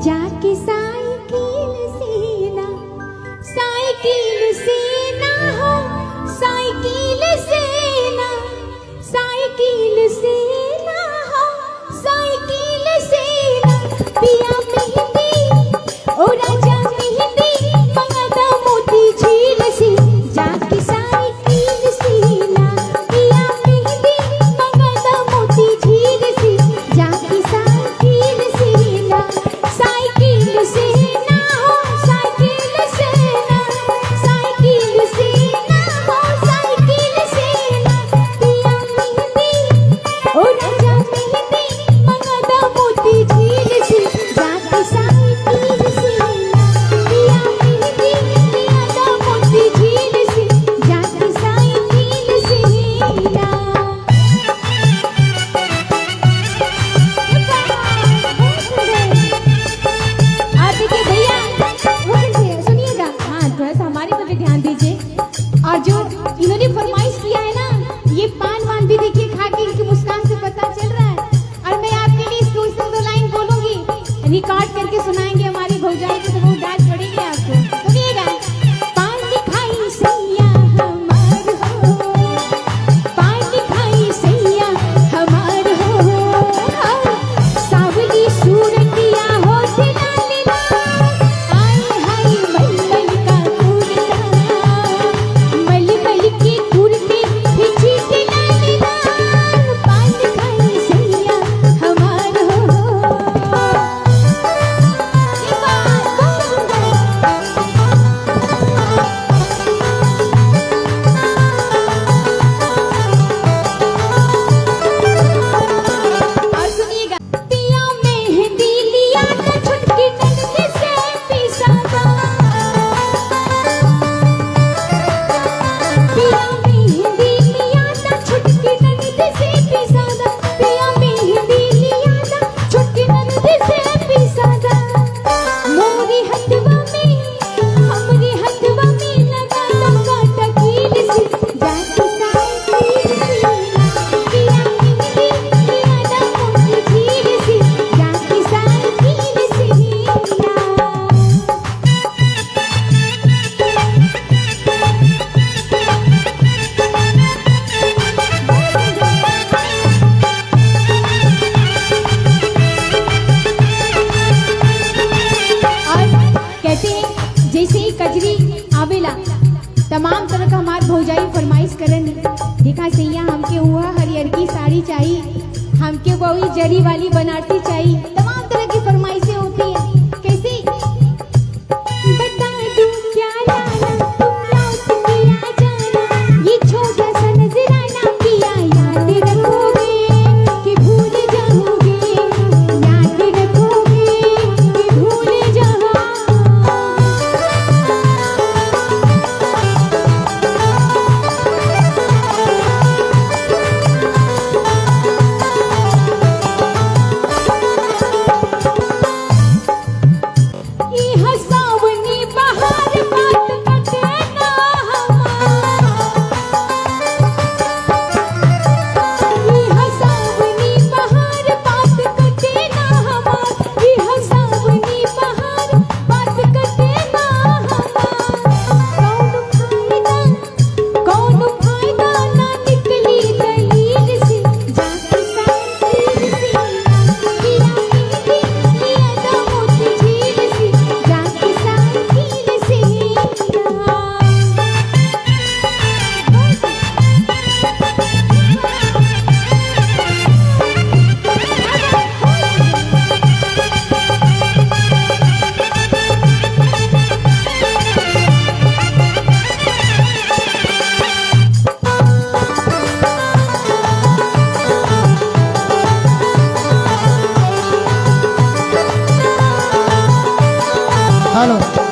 जाके साइकिल से ना हो, साइकिल से ना हो, साइकिल से ना पिया मेहंदी ओ राजा मेहंदी मंगता मोती झील से। जाके साइकिल से ना पिया मेहंदी मंगता मोती झील से। जाके साइकिल से ना, साइकिल से ना हो, साइकिल से ना, साइकिल से ना हो, साइकिल से ना पिया मेहंदी ओ राजा मेहंदी मंगता मोती झील से। जाके साइकिल से ना पिया मेहंदी मंगता मोती झील से। जाके साइकिल से ना। आप देखिए भैया, सुनिएगा, हाँ थोड़ा सा हमारे पर भी ध्यान दीजिए। और जो इन्होंने फरमाइश किया है ना, ये पान वान भी देखिए खा के इनकी मुस्कान से पता चल रहा है। और मैं आपके लिए इसको उससे 2 लाइन बोलूंगी, रिकॉर्ड करके सुनाएंगे हमारी भौजाई को, तो बहुत डांट पड़ेगी आपको। सुनिएगा, पान खाई सैया हमार हो, पान खाई सैया हमार हो, सावली सूरतिया हो लालिला, आई हाय मलमल का कुर्ता, मलमल की कुर्ती खिंची के लालिला, पान खाई सैया हमार हो। ये बात और सुनिएगा, पिया मेहंदी लिया ना छुटकी नन्ही से पिसादा, पिया मेहंदी लिया ना छुटकी नन्ही से पिसादा, पिया मेहंदी लिया ना छुटकी नन्ही से पिसादा। मोरी हथवा में, हमरी हथवा में लगा लगा टकील से। जाके साइकिल से ना पिया मेहंदी लिया ना मोती झील से। जाके साइकिल से ना। और कहते हैं जैसे ही कजरी आवेला, तमाम तरह का हमार भौजाई फरमाइश करन, देखा सैया हमके हुआ हरियर की साड़ी चाहिए, हमके वही जरी वाली बनारसी चाहिए, तमाम तरह की फरमाइशें होती है। कैसे बता दूं क्या लाना, तुम लौट के आ जाना, ये छोटा सा नजराना पिया याद रखोगे कि भूल जाओगे, याद रखोगे कि भूल जाओगे। ई हसावनी बहार बात कटे ना हमार, ई हसावनी बहार बात कटे ना हमार, ई हसावनी बहार बात कटे ना हमार। कौन फायदा ना निकली दलील से। जाके साइकिल से ना पिया मेहंदी लिया ना मोती झील से। जाके साइकिल से ना। हेलो।